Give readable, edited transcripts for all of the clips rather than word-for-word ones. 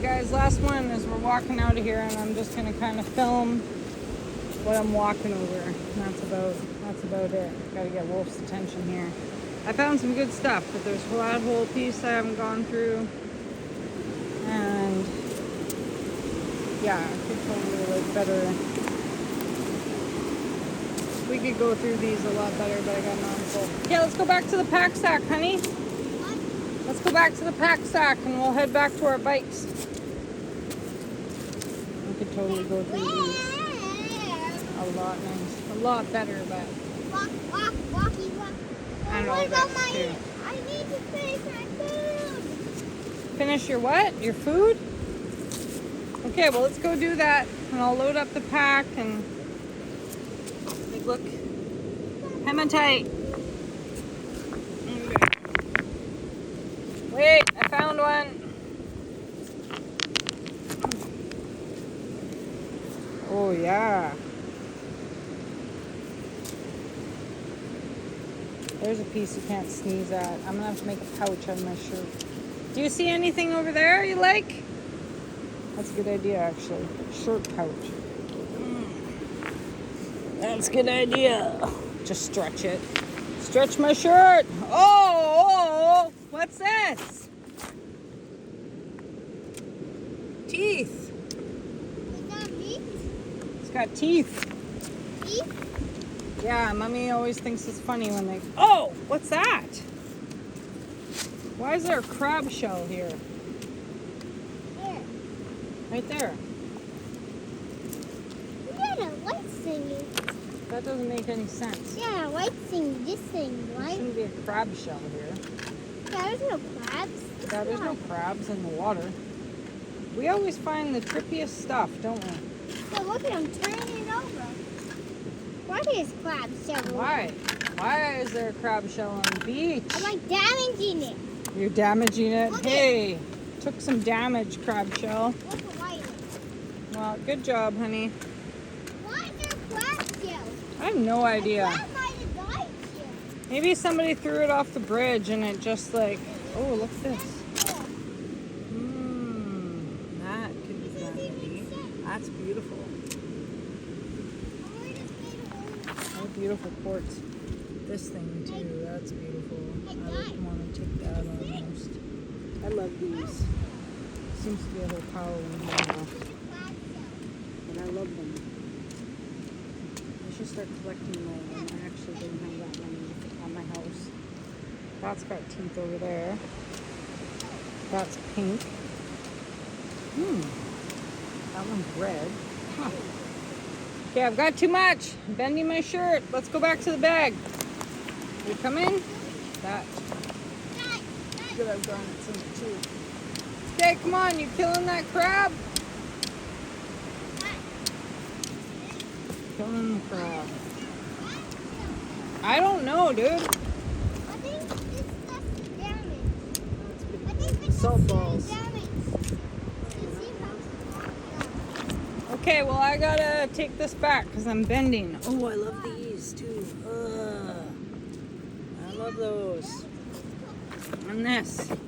guys, last one is we're walking out of here, and I'm just gonna kind of film what I'm walking over. And that's about it. Gotta get Wolf's attention here. I found some good stuff, but there's that whole piece I haven't gone through, and yeah, I could totally like better. We could go through these a lot better, but I got an armful. Okay, let's go back to the pack sack, honey. Let's go back to the pack sack and we'll head back to our bikes. We could totally go through these a lot nice, a lot better, but I don't know this too. I need to finish my food. Finish your what? Your food? Okay, well let's go do that, and I'll load up the pack and like look. Hematite. Okay. Wait, I found one. Oh yeah. There's a piece you can't sneeze at. I'm gonna have to make a pouch on my shirt. Do you see anything over there you like? That's a good idea, actually. Shirt pouch. That's a good idea. Just stretch it. Stretch my shirt. Oh, what's this? Teeth. Is that meat? It's got teeth. Teeth? Yeah, Mommy always thinks it's funny when they... Oh, what's that? Why is there a crab shell here? Here. Right there. You got a white thingy. That doesn't make any sense. Yeah, a white thing. This thing, There right? shouldn't be a crab shell here. Yeah, there's no crabs. Yeah, there's no crabs in the water. We always find the trippiest stuff, don't we? So look at them turning it over. Why is crabs so Why? Why is there a crab shell on the beach? I'm like damaging it. You're damaging it? Look Hey, took some damage, crab shell. Look at white. Well, good job, honey. Why is there crab shells? I have no idea. Crab might have died here. Maybe somebody threw it off the bridge and it just like, oh, look at this. That could be fun to eat. That's beautiful. Oh, beautiful quartz. This thing too, that's beautiful. I would want to take that almost. I love these. Seems to be a whole pile in here now. And I love them. I should start collecting more of them. I actually don't have that many on my house. That's got teeth over there. That's pink. That one's red. Huh. Okay, I've got too much. I'm bending my shirt. Let's go back to the bag. You come in? That. Good, I've garnets in it too. Okay, come on. You killing that crab? Killing the crab. I don't know, dude. I think this stuff's damaged. I think this Salt balls. damaged. Okay, well, I gotta take this back because I'm bending. Oh, I love these too. I love those. And this. Look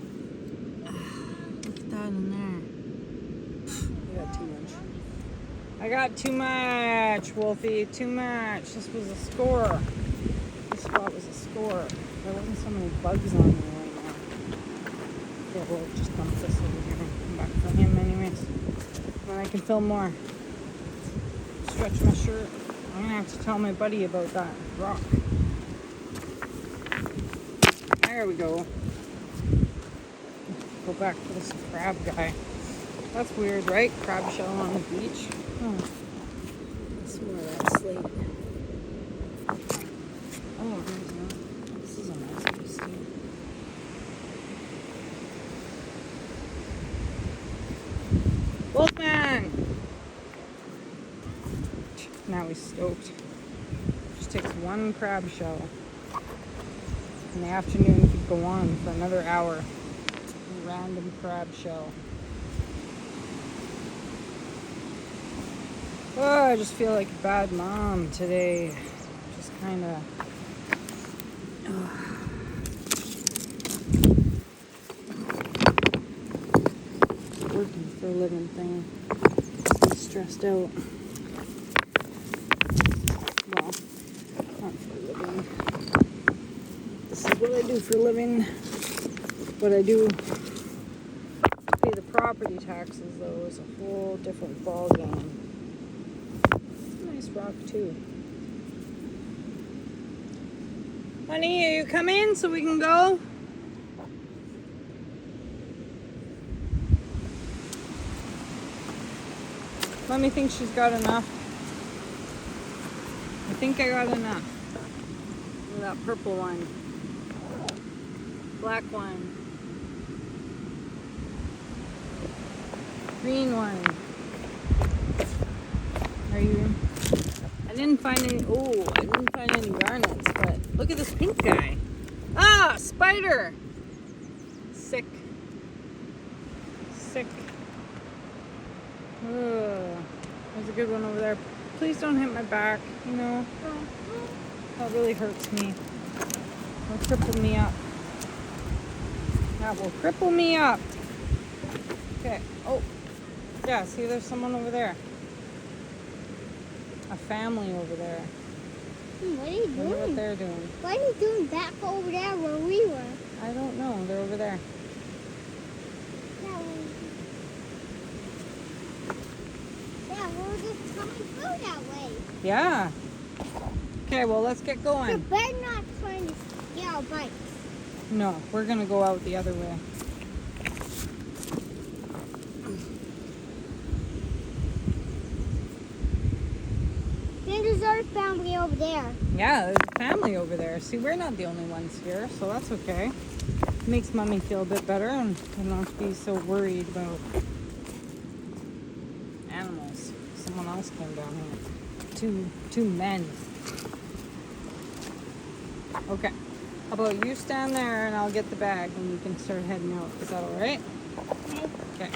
at that in there. I got too much. I got too much, Wolfie. Too much. This was a score. This spot was a score. There wasn't so many bugs on there right now. Okay, we'll just dump this over here and come back for him anyways. Then I can film more. Stretch my shirt. I'm gonna have to tell my buddy about that rock. There we go. Go back for this crab guy. That's weird, right? Crab shell on the beach. Let's see where that slate. Oh, there's no. This is a nice piece too. Wolfman! Now he's stoked. Just takes one crab shell. In the afternoon, could go on for another hour. A random crab shell. Oh, I just feel like a bad mom today. Just kind of. working for a living thing. I'm stressed out. Well, not for a living. This is what I do for a living. What I do to pay the property taxes, though, is a whole different ballgame. It's a nice rock, too. Honey, are you coming so we can go? Mommy thinks she's got enough. I think I got enough. Look at that purple one. Black one. Green one. Are you? I didn't find any garnets, but look at this pink guy. Ah, spider. Sick. Sick. Ugh. There's a good one over there. Please don't hit my back, you know. That really hurts me. It'll cripple me up. That will cripple me up. Okay. Oh. Yeah, see, there's someone over there. A family over there. What are you doing? Wonder what they're doing. Why are you doing back over there where we were? I don't know. They're over there. Yeah, we're just coming through that way. Yeah. Okay, well, let's get You going. better not trying to steal our bikes. No, we're going to go out the other way. And there's our family over there. Yeah, there's a family over there. See, we're not the only ones here, so that's okay. Makes Mommy feel a bit better and I don't have to be so worried about animals. Someone else came down here. Two men. Okay. How about you stand there and I'll get the bag and you can start heading out. Is that all right? Okay. Okay.